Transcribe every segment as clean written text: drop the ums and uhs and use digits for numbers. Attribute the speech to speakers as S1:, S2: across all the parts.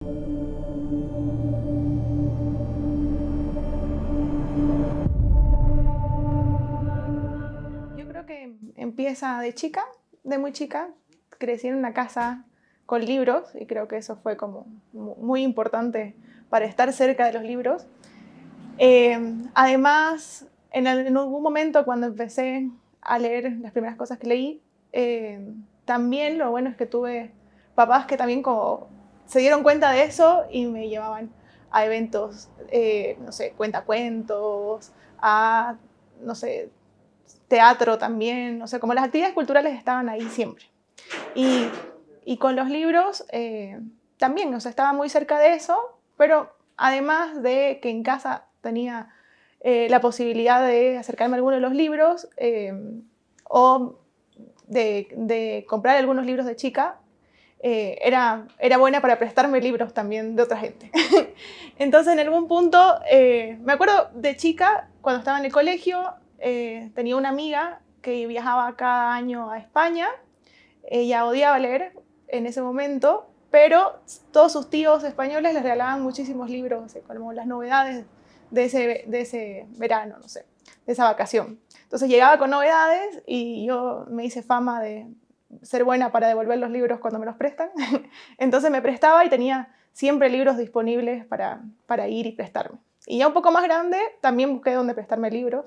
S1: Yo creo que empieza de chica, de muy chica. Crecí en una casa con libros y creo que eso fue como muy importante para estar cerca de los libros. Además, en algún momento cuando empecé a leer las primeras cosas que leí, también lo bueno es que tuve papás que también como se dieron cuenta de eso y me llevaban a eventos, no sé, cuentacuentos, a, no sé, teatro también, no sé, como las actividades culturales estaban ahí siempre. Y, y con los libros también, o sea, estaba muy cerca de eso, pero además de que en casa tenía la posibilidad de acercarme a alguno de los libros o de comprar algunos libros de chica, era buena para prestarme libros también de otra gente. Entonces, en algún punto, me acuerdo de chica, cuando estaba en el colegio, tenía una amiga que viajaba cada año a España. Ella odiaba leer en ese momento, pero todos sus tíos españoles les regalaban muchísimos libros, como las novedades de ese verano, no sé, de esa vacación. Entonces llegaba con novedades y yo me hice fama de ser buena para devolver los libros cuando me los prestan. Entonces me prestaba y tenía siempre libros disponibles para ir y prestarme. Y ya un poco más grande también busqué dónde prestarme libros.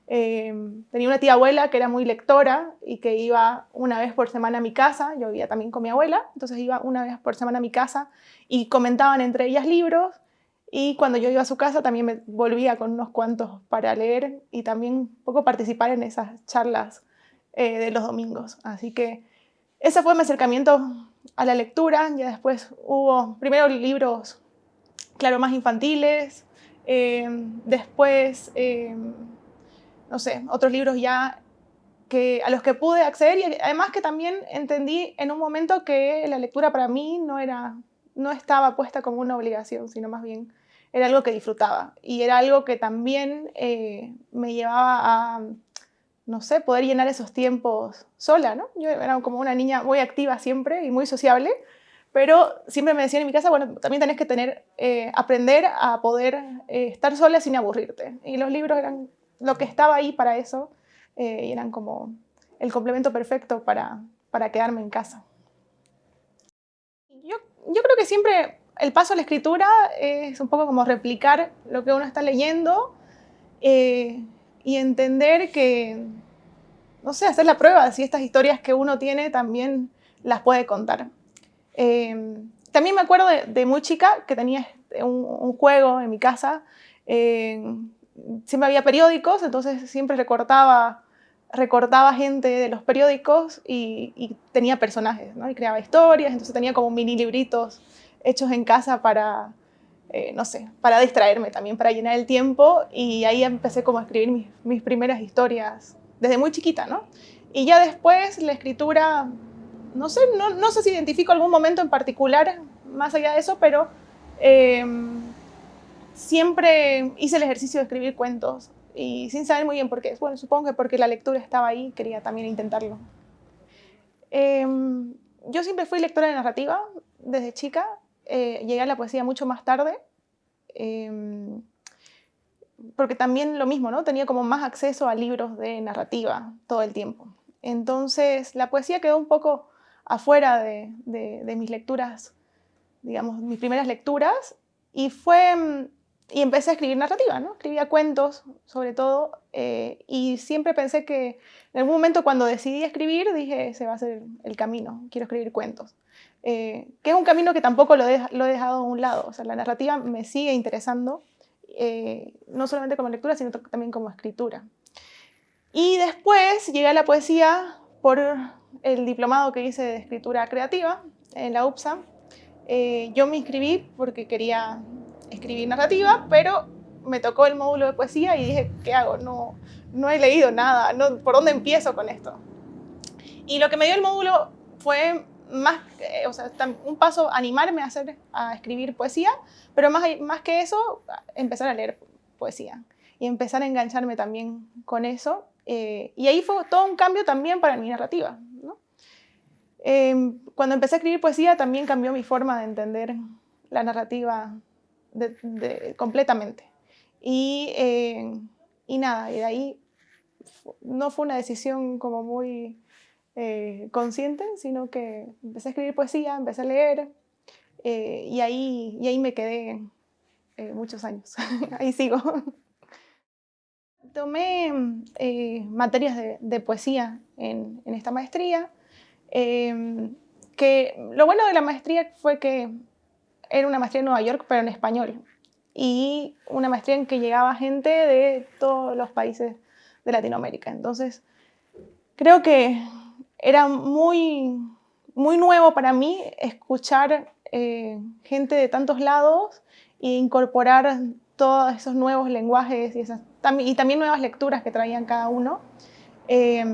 S1: Tenía una tía abuela que era muy lectora y que iba una vez por semana a mi casa. Yo vivía también con mi abuela, entonces iba una vez por semana a mi casa y comentaban entre ellas libros. Y cuando yo iba a su casa también me volvía con unos cuantos para leer y también un poco participar en esas charlas de los domingos. Así que ese fue mi acercamiento a la lectura. Ya después hubo primero libros, claro, más infantiles, después no sé, otros libros ya a los que pude acceder y además que también entendí en un momento que la lectura para mí no estaba puesta como una obligación, sino más bien era algo que disfrutaba y era algo que también me llevaba a, no sé, poder llenar esos tiempos sola, ¿no? Yo era como una niña muy activa siempre y muy sociable, pero siempre me decían en mi casa, bueno, también tenés que aprender a poder estar sola sin aburrirte. Y los libros eran lo que estaba ahí para eso y eran como el complemento perfecto para quedarme en casa. Yo creo que siempre el paso a la escritura es un poco como replicar lo que uno está leyendo eh, y entender que, no sé, hacer la prueba de si estas historias que uno tiene también las puede contar. También me acuerdo de muy chica que tenía un juego en mi casa. Eh, Siempre había periódicos, entonces siempre recortaba gente de los periódicos y tenía personajes, ¿no? Y creaba historias, entonces tenía como mini libritos hechos en casa para, no sé, para distraerme también, para llenar el tiempo. Y ahí empecé como a escribir mis primeras historias desde muy chiquita, ¿no? Y ya después la escritura no sé si identifico algún momento en particular más allá de eso, pero eh, siempre hice el ejercicio de escribir cuentos y sin saber muy bien por qué. Bueno, supongo que porque la lectura estaba ahí y quería también intentarlo. Eh, yo siempre fui lectora de narrativa desde chica. Llegué a la poesía mucho más tarde. Eh, Porque también lo mismo, ¿no? Tenía como más acceso a libros de narrativa todo el tiempo. Entonces, la poesía quedó un poco afuera de mis lecturas, digamos, mis primeras lecturas, y y empecé a escribir narrativa, ¿no? Escribía cuentos, sobre todo, y siempre pensé que en algún momento cuando decidí escribir, dije, ese va a ser el camino, quiero escribir cuentos. Que es un camino que tampoco lo he dejado a un lado, o sea, la narrativa me sigue interesando, no solamente como lectura, sino también como escritura. Y después llegué a la poesía por el diplomado que hice de escritura creativa en la UPSA. Yo me inscribí porque quería escribir narrativa, pero me tocó el módulo de poesía y dije, ¿qué hago? No he leído nada, ¿por dónde empiezo con esto? Y lo que me dio el módulo fue más, o sea, un paso animarme a escribir poesía, pero más que eso, empezar a leer poesía y empezar a engancharme también con eso. Y ahí fue todo un cambio también para mi narrativa, ¿no? Cuando empecé a escribir poesía también cambió mi forma de entender la narrativa completamente. Y nada, y de ahí no fue una decisión como muy consciente, sino que empecé a escribir poesía, empecé a leer, y ahí me quedé muchos años. Ahí sigo. Tomé materias de poesía en esta maestría, que lo bueno de la maestría fue que era una maestría en Nueva York, pero en español, y una maestría en que llegaba gente de todos los países de Latinoamérica. Entonces, creo que era muy, muy nuevo para mí escuchar gente de tantos lados e incorporar todos esos nuevos lenguajes y también nuevas lecturas que traían cada uno. Eh,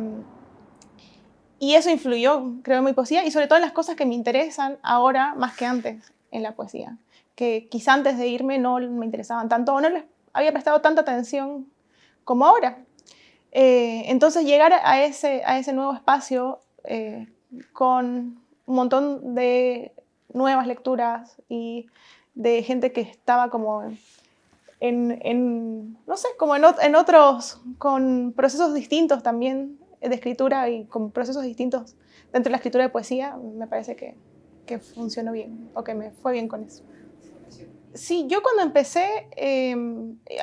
S1: y eso influyó, creo, en mi poesía y sobre todo en las cosas que me interesan ahora más que antes en la poesía, que quizá antes de irme no me interesaban tanto o no les había prestado tanta atención como ahora. Entonces llegar a ese nuevo espacio con un montón de nuevas lecturas y de gente que estaba como no sé, como en otros, con procesos distintos también de escritura y con procesos distintos dentro de la escritura de poesía, me parece que funcionó bien o que me fue bien con eso. Sí, yo cuando empecé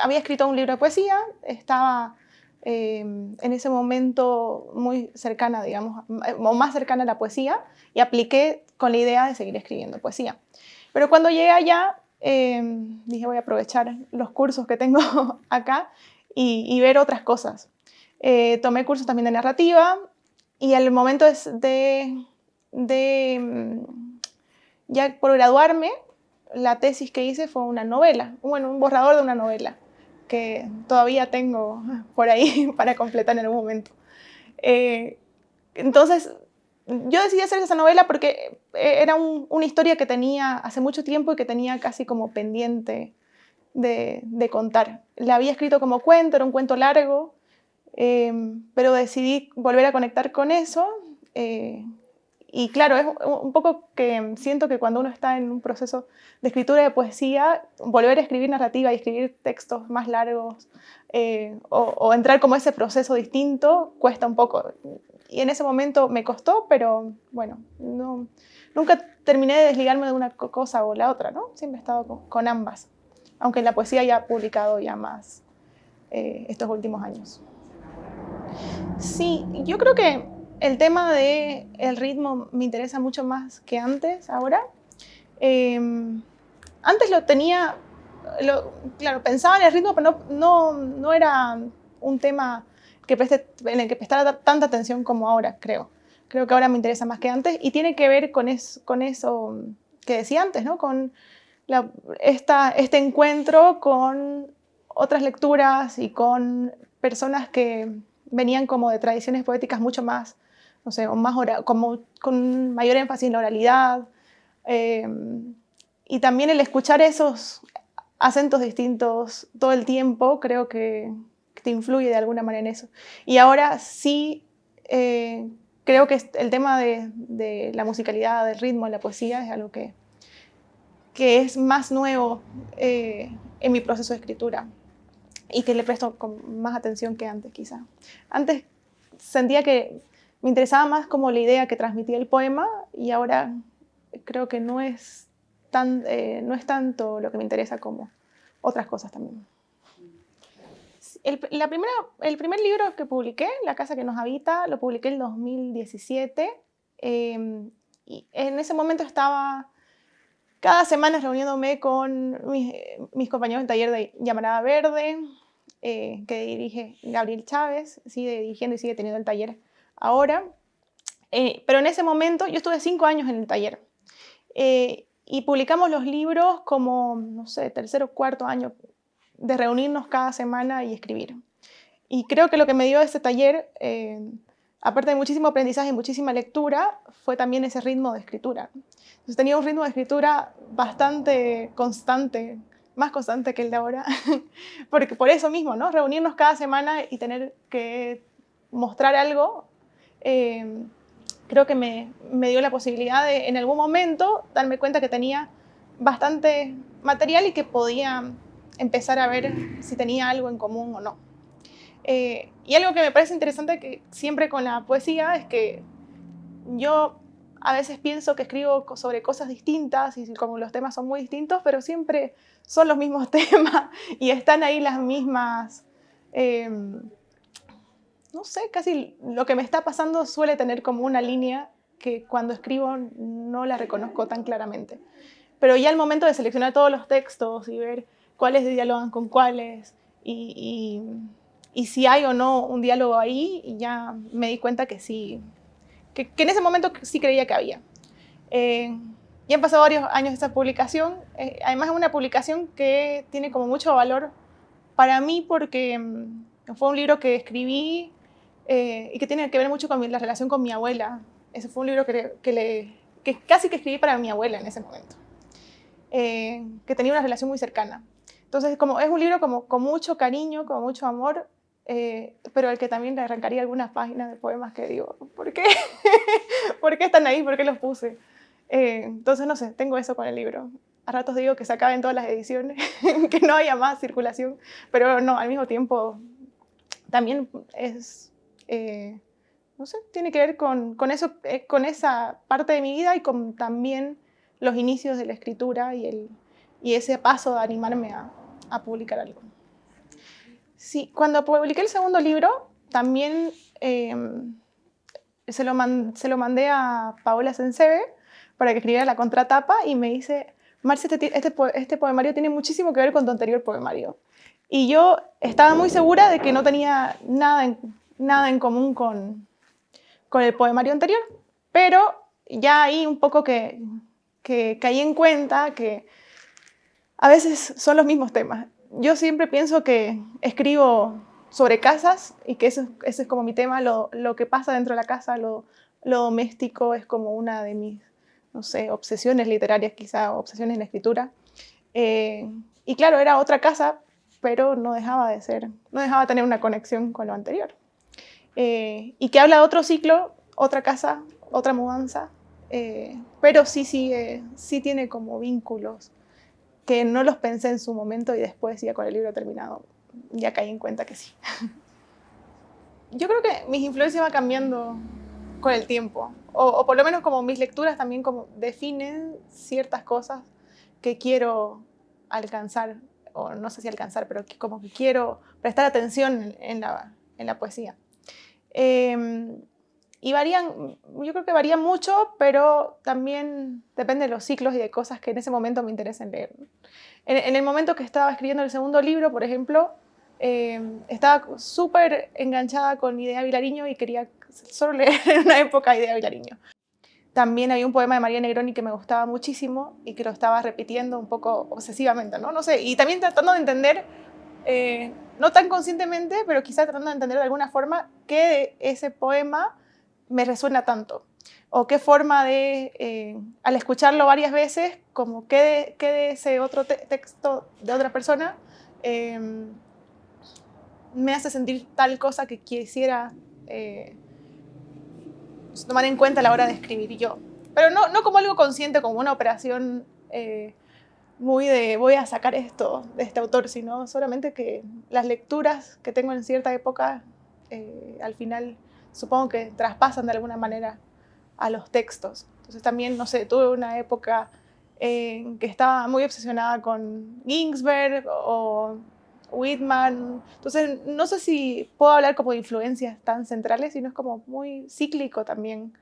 S1: había escrito un libro de poesía, estaba en ese momento muy cercana, digamos, o más cercana a la poesía, y apliqué con la idea de seguir escribiendo poesía. Pero cuando llegué allá, dije voy a aprovechar los cursos que tengo acá y ver otras cosas. Tomé cursos también de narrativa y al momento ya por graduarme, la tesis que hice fue una novela, bueno, un borrador de una novela que todavía tengo por ahí para completar en algún momento. Entonces, yo decidí hacer esa novela porque era una historia que tenía hace mucho tiempo y que tenía casi como pendiente de contar. La había escrito como cuento, era un cuento largo, pero decidí volver a conectar con eso. Y claro, es un poco que siento que cuando uno está en un proceso de escritura de poesía, volver a escribir narrativa y escribir textos más largos o entrar como ese proceso distinto cuesta un poco. Y en ese momento me costó, pero bueno, nunca terminé de desligarme de una cosa o la otra, ¿no? Siempre he estado con ambas, aunque en la poesía ya he publicado ya más estos últimos años. Sí, yo creo que el tema del ritmo me interesa mucho más que antes, ahora. Eh, Antes lo tenía, claro, pensaba en el ritmo, pero no era un tema en el que prestara tanta atención como ahora, creo. Creo que ahora me interesa más que antes y tiene que ver con eso que decía antes, ¿no? Con este encuentro con otras lecturas y con personas que venían como de tradiciones poéticas mucho más, no sé, como con mayor énfasis en la oralidad. Y también el escuchar esos acentos distintos todo el tiempo, creo que te influye de alguna manera en eso. Y ahora sí, creo que el tema de la musicalidad, del ritmo, de la poesía, es algo que es más nuevo en mi proceso de escritura y que le presto con más atención que antes, quizá. Antes sentía que me interesaba más como la idea que transmitía el poema y ahora creo que no es tanto lo que me interesa como otras cosas también. El primer libro que publiqué, La casa que nos habita, lo publiqué en 2017 y en ese momento estaba cada semana reuniéndome con mis compañeros del taller de Llamarada Verde, que dirige Gabriel Chávez, sigue dirigiendo y sigue teniendo el taller ahora. Pero en ese momento yo estuve 5 años en el taller y publicamos los libros como, no sé, tercero o cuarto año de reunirnos cada semana y escribir. Y creo que lo que me dio ese taller, aparte de muchísimo aprendizaje y muchísima lectura, fue también ese ritmo de escritura. Entonces tenía un ritmo de escritura bastante constante, más constante que el de ahora, porque por eso mismo, ¿no? Reunirnos cada semana y tener que mostrar algo, creo que me dio la posibilidad de, en algún momento, darme cuenta que tenía bastante material y que podía empezar a ver si tenía algo en común o no. Y algo que me parece interesante que siempre con la poesía es que yo a veces pienso que escribo sobre cosas distintas y como los temas son muy distintos, pero siempre son los mismos temas y están ahí las mismas, no sé, casi lo que me está pasando suele tener como una línea que cuando escribo no la reconozco tan claramente. Pero ya al momento de seleccionar todos los textos y ver cuáles dialogan con cuáles y si hay o no un diálogo ahí, ya me di cuenta que sí, que en ese momento sí creía que había. Ya han pasado varios años de esta publicación. Además es una publicación que tiene como mucho valor para mí porque fue un libro que escribí y que tiene que ver mucho con la relación con mi abuela. Ese fue un libro que casi que escribí para mi abuela en ese momento, que tenía una relación muy cercana. Entonces, como es un libro como, con mucho cariño, con mucho amor, pero al que también le arrancaría algunas páginas de poemas que digo, ¿por qué? ¿Por qué están ahí? ¿Por qué los puse? Entonces, no sé, tengo eso con el libro. A ratos digo que se acaben todas las ediciones, que no haya más circulación, pero no, al mismo tiempo también es, no sé, tiene que ver con eso, con esa parte de mi vida y con también los inicios de la escritura y ese paso de animarme a publicar algo. Sí, cuando publiqué el segundo libro, también se lo mandé a Paola Sensebe para que escribiera la contratapa y me dice, Marce, este poemario tiene muchísimo que ver con tu anterior poemario. Y yo estaba muy segura de que no tenía nada en común con el poemario anterior, pero ya ahí un poco que caí en cuenta que a veces son los mismos temas. Yo siempre pienso que escribo sobre casas y que ese es como mi tema, lo que pasa dentro de la casa, lo doméstico es como una de mis, no sé, obsesiones literarias quizá, obsesiones en la escritura. Y claro, era otra casa, pero no dejaba de tener una conexión con lo anterior. Y que habla de otro ciclo, otra casa, otra mudanza, pero sí tiene como vínculos que no los pensé en su momento y después ya con el libro terminado ya caí en cuenta que sí. Yo creo que mis influencias van cambiando con el tiempo, o por lo menos como mis lecturas también como definen ciertas cosas que quiero alcanzar, o no sé si alcanzar, pero como que quiero prestar atención en la poesía. Y yo creo que varían mucho, pero también depende de los ciclos y de cosas que en ese momento me interesen leer. En el momento que estaba escribiendo el segundo libro, por ejemplo, estaba súper enganchada con Idea Vilariño y quería solo leer en una época Idea Vilariño. También había un poema de María Negroni que me gustaba muchísimo y que lo estaba repitiendo un poco obsesivamente, ¿no? No sé, y también tratando de entender, no tan conscientemente, pero quizá tratando de entender de alguna forma qué de ese poema me resuena tanto. O qué forma de, al escucharlo varias veces, como qué de ese otro texto de otra persona me hace sentir tal cosa que quisiera tomar en cuenta a la hora de escribir yo. Pero no como algo consciente, como una operación muy de voy a sacar esto de este autor, sino solamente que las lecturas que tengo en cierta época al final supongo que traspasan de alguna manera a los textos. Entonces también, no sé, tuve una época en que estaba muy obsesionada con Ginsberg o Whitman. Entonces no sé si puedo hablar como de influencias tan centrales, sino es como muy cíclico también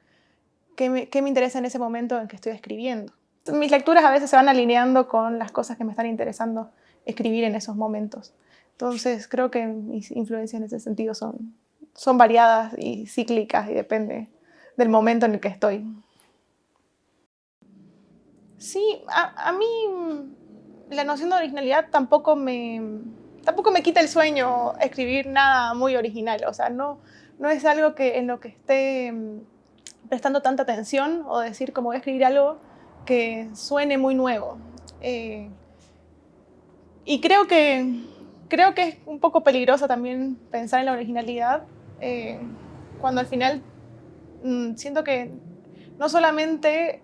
S1: qué me interesa en ese momento en que estoy escribiendo. Mis lecturas a veces se van alineando con las cosas que me están interesando escribir en esos momentos. Entonces creo que mis influencias en ese sentido son variadas y cíclicas y depende del momento en el que estoy. Sí, a mí la noción de originalidad tampoco me quita el sueño escribir nada muy original. O sea, no es algo en lo que esté prestando tanta atención o decir como voy a escribir algo que suene muy nuevo. Y creo que es un poco peligroso también pensar en la originalidad cuando al final siento que no solamente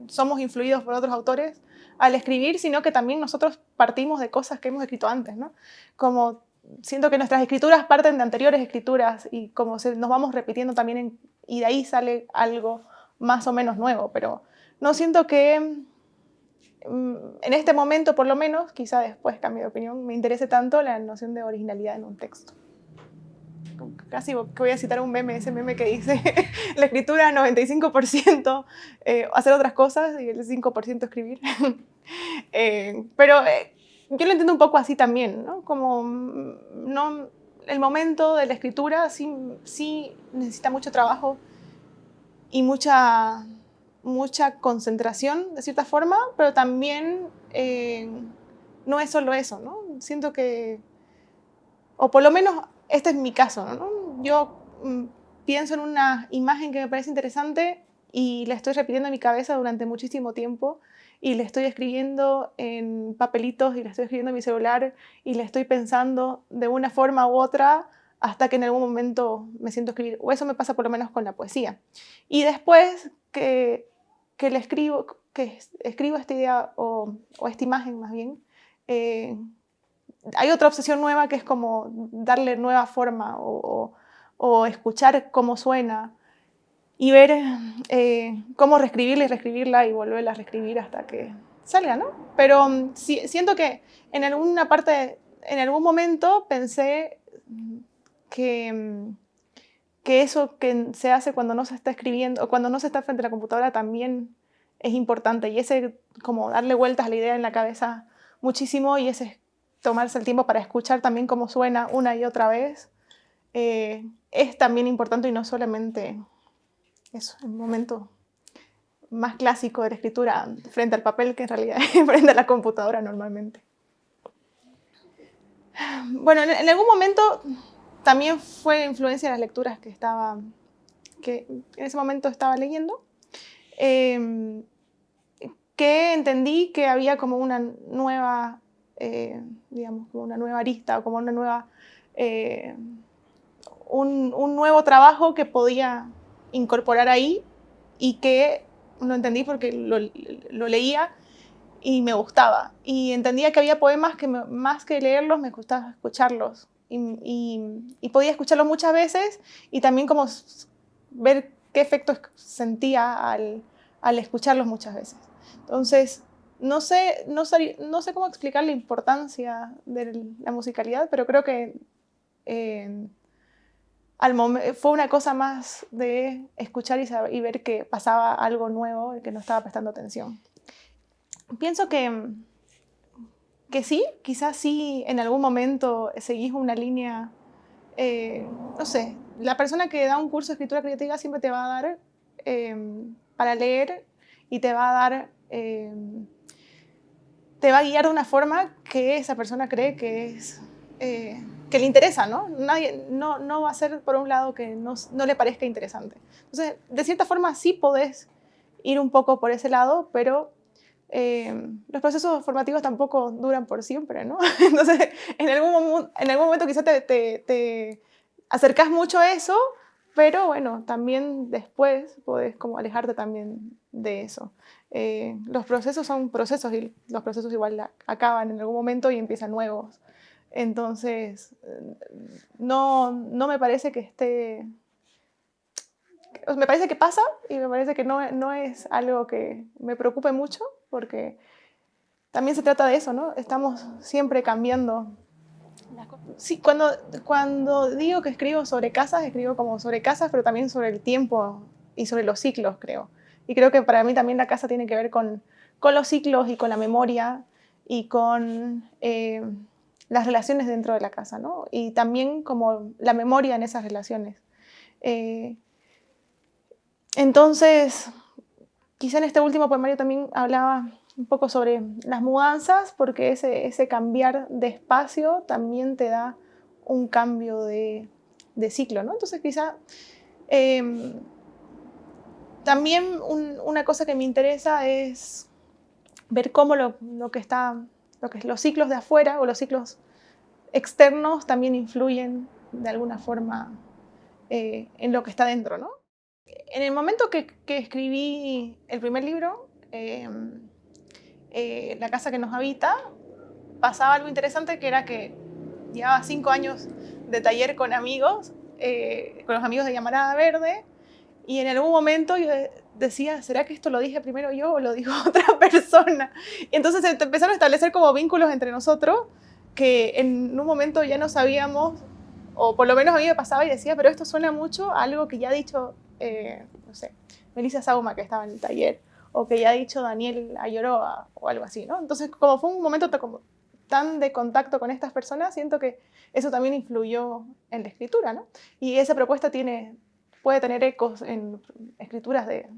S1: somos influidos por otros autores al escribir, sino que también nosotros partimos de cosas que hemos escrito antes, ¿no? Como siento que nuestras escrituras parten de anteriores escrituras y como nos vamos repitiendo también y de ahí sale algo más o menos nuevo, pero no siento que en este momento, por lo menos, quizá después cambie de opinión, me interese tanto la noción de originalidad en un texto. Casi que voy a citar un meme, ese meme que dice la escritura 95% hacer otras cosas y el 5% escribir. Pero yo lo entiendo un poco así también, ¿no? Como no, el momento de la escritura sí necesita mucho trabajo y mucha concentración de cierta forma, pero también no es solo eso, ¿no? Siento que, o por lo menos este es mi caso, ¿no? Yo pienso en una imagen que me parece interesante y la estoy repitiendo en mi cabeza durante muchísimo tiempo y la estoy escribiendo en papelitos y la estoy escribiendo en mi celular y la estoy pensando de una forma u otra hasta que en algún momento me siento a escribir. O eso me pasa por lo menos con la poesía. Y después que escribo esta idea o esta imagen más bien, hay otra obsesión nueva que es como darle nueva forma o escuchar cómo suena y ver cómo reescribirla y reescribirla y volverla a reescribir hasta que salga, ¿no? Pero siento que en alguna parte, en algún momento pensé que eso que se hace cuando no se está escribiendo o cuando no se está frente a la computadora también es importante y ese como darle vueltas a la idea en la cabeza muchísimo y ese tomarse el tiempo para escuchar también cómo suena una y otra vez es también importante y no solamente eso, el momento más clásico de la escritura frente al papel que en realidad es frente a la computadora normalmente. Bueno, en algún momento también fue influencia de las lecturas que en ese momento estaba leyendo, que entendí que había como una nueva, digamos, como una nueva arista o como una nueva, un nuevo trabajo que podía incorporar ahí y que lo entendí porque lo leía y me gustaba. Y entendía que había poemas que más que leerlos me gustaba escucharlos. Y podía escucharlos muchas veces y también como ver qué efectos sentía al escucharlos muchas veces. Entonces, no sé cómo explicar la importancia de la musicalidad, pero creo que fue una cosa más de escuchar y ver que pasaba algo nuevo y que no estaba prestando atención. Pienso que sí, quizás sí en algún momento seguís una línea, no sé, la persona que da un curso de escritura creativa siempre te va a dar para leer y te va a dar, te va a guiar de una forma que esa persona cree que es, que le interesa, ¿no? No va a ser por un lado que no le parezca interesante. Entonces, de cierta forma sí podés ir un poco por ese lado, pero los procesos formativos tampoco duran por siempre, ¿no? Entonces, en algún momento quizás te acercás mucho a eso, pero bueno, también después podés como alejarte también de eso. Los procesos son procesos y los procesos igual acaban en algún momento y empiezan nuevos. Entonces, no me parece que esté... Me parece que pasa y me parece que no es algo que me preocupe mucho porque también se trata de eso, ¿no? Estamos siempre cambiando. Sí, cuando digo que escribo como sobre casas, pero también sobre el tiempo y sobre los ciclos, creo. Y creo que para mí también la casa tiene que ver con los ciclos y con la memoria y con las relaciones dentro de la casa, ¿no? Y también como la memoria en esas relaciones. Entonces, quizá en este último poemario también hablaba un poco sobre las mudanzas, porque ese cambiar de espacio también te da un cambio de ciclo, ¿no? Entonces quizá también una cosa que me interesa es ver cómo los ciclos de afuera o los ciclos externos también influyen de alguna forma en lo que está dentro, ¿no? En el momento que escribí el primer libro, La casa que nos habita, pasaba algo interesante, que era que llevaba 5 años de taller con amigos, con los amigos de Llamarada Verde, y en algún momento yo decía, ¿será que esto lo dije primero yo o lo dijo otra persona? Y entonces se empezaron a establecer como vínculos entre nosotros que en un momento ya no sabíamos, o por lo menos a mí me pasaba y decía, pero esto suena mucho a algo que ya ha dicho, no sé, Melissa Sauma, que estaba en el taller, o que ya ha dicho Daniel Ayoroa, o algo así, ¿no? Entonces, como fue un momento como tan de contacto con estas personas, siento que eso también influyó en la escritura, ¿no? Y esa propuesta puede tener ecos en escrituras de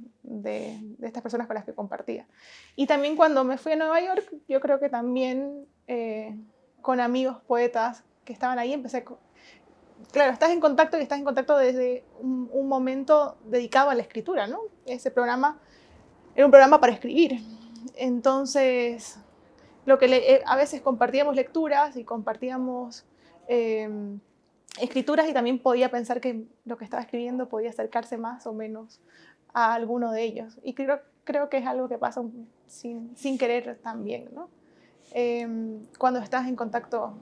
S1: estas personas con las que compartía. Y también cuando me fui a Nueva York, yo creo que también con amigos poetas que estaban ahí, claro, estás en contacto y estás en contacto desde un momento dedicado a la escritura, ¿no? Ese programa era un programa para escribir. Entonces, a veces compartíamos lecturas y compartíamos escrituras, y también podía pensar que lo que estaba escribiendo podía acercarse más o menos a alguno de ellos. Y creo que es algo que pasa sin querer también, ¿no? Cuando estás en contacto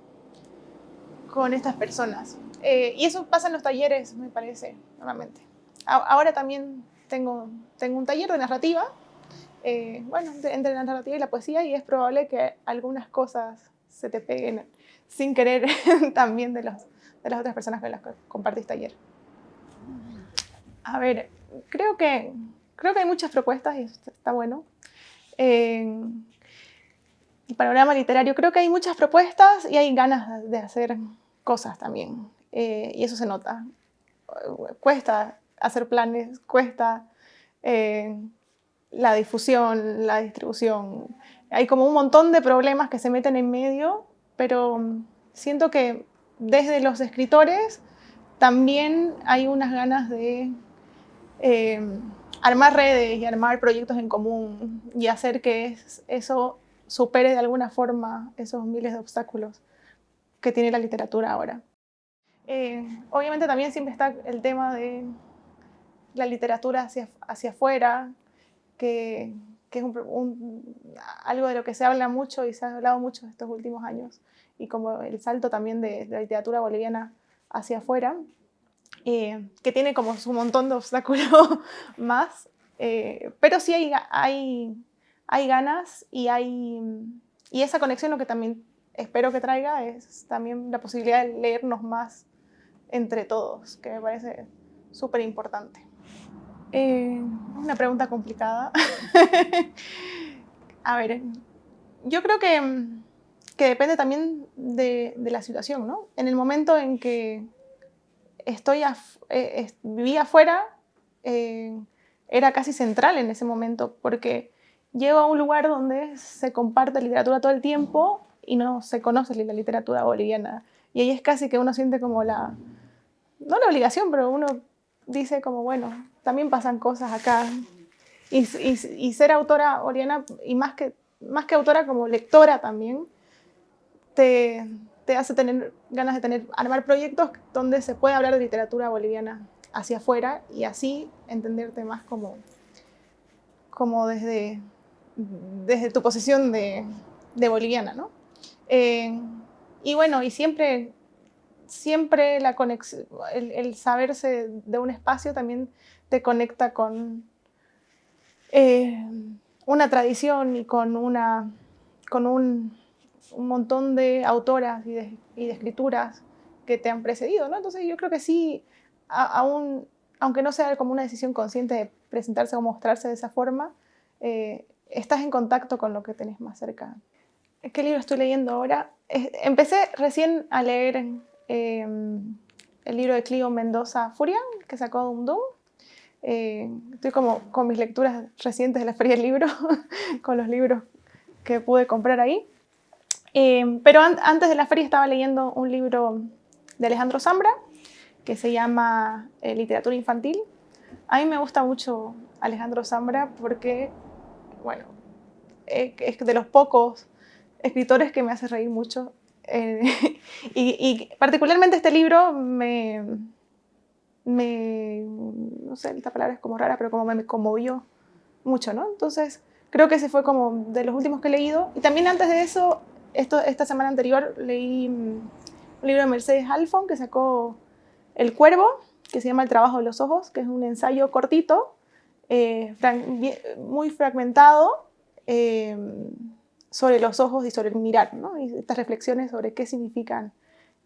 S1: con estas personas. Y eso pasa en los talleres, me parece, normalmente. Ahora también tengo un taller de narrativa, bueno, entre la narrativa y la poesía, y es probable que algunas cosas se te peguen sin querer también de las otras personas con las que compartiste ayer. A ver, creo que hay muchas propuestas y eso está bueno. El panorama literario, creo que hay muchas propuestas y hay ganas de hacer cosas también. Y eso se nota. Cuesta hacer planes, cuesta la difusión, la distribución. Hay como un montón de problemas que se meten en medio, pero siento que desde los escritores también hay unas ganas de armar redes y armar proyectos en común y hacer que eso supere de alguna forma esos miles de obstáculos que tiene la literatura ahora. Obviamente también siempre está el tema de la literatura hacia afuera, que es algo de lo que se habla mucho y se ha hablado mucho estos últimos años, y como el salto también de la literatura boliviana hacia afuera, que tiene como su montón de obstáculos más, pero sí hay ganas y esa conexión, lo que también espero que traiga es también la posibilidad de leernos más entre todos, que me parece súper importante. Una pregunta complicada. A ver, yo creo que depende también de la situación, ¿no? En el momento en que vivía afuera, era casi central en ese momento, porque llego a un lugar donde se comparte literatura todo el tiempo y no se conoce la literatura boliviana. Y ahí es casi que uno siente como no la obligación, pero uno dice como, bueno, también pasan cosas acá. Y ser autora boliviana, y más que autora, como lectora también, te hace tener ganas de armar proyectos donde se pueda hablar de literatura boliviana hacia afuera y así entenderte más como desde tu posición de boliviana, ¿no? Y bueno, y siempre la conexión, el saberse de un espacio también te conecta con una tradición y con un montón de autoras y de escrituras que te han precedido, ¿no? Entonces yo creo que sí, aunque no sea como una decisión consciente de presentarse o mostrarse de esa forma, estás en contacto con lo que tenés más cerca. ¿Qué libro estoy leyendo ahora? Empecé recién a leer el libro de Clio Mendoza Furian, que sacó Dum Dum. Estoy como con mis lecturas recientes de la Feria del Libro, con los libros que pude comprar ahí. Pero antes de la feria estaba leyendo un libro de Alejandro Zambra que se llama Literatura Infantil. A mí me gusta mucho Alejandro Zambra porque, bueno, es de los pocos escritores que me hace reír mucho. Y particularmente este libro me no sé, esta palabra es como rara, pero como me conmovió mucho, ¿no? Entonces, creo que ese fue como de los últimos que he leído. Y también antes de eso, esta semana anterior leí un libro de Mercedes Halfon que sacó El Cuervo, que se llama El trabajo de los ojos, que es un ensayo cortito, muy fragmentado, sobre los ojos y sobre el mirar, ¿no? Y estas reflexiones sobre qué significan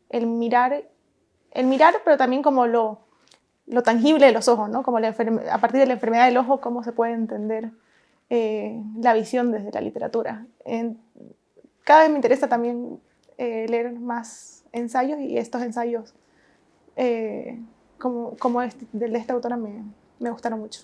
S1: el mirar, pero también como lo tangible de los ojos, ¿no? Como a partir de la enfermedad del ojo, cómo se puede entender la visión desde la literatura. Cada vez me interesa también leer más ensayos, y estos ensayos como de esta autora me gustaron mucho.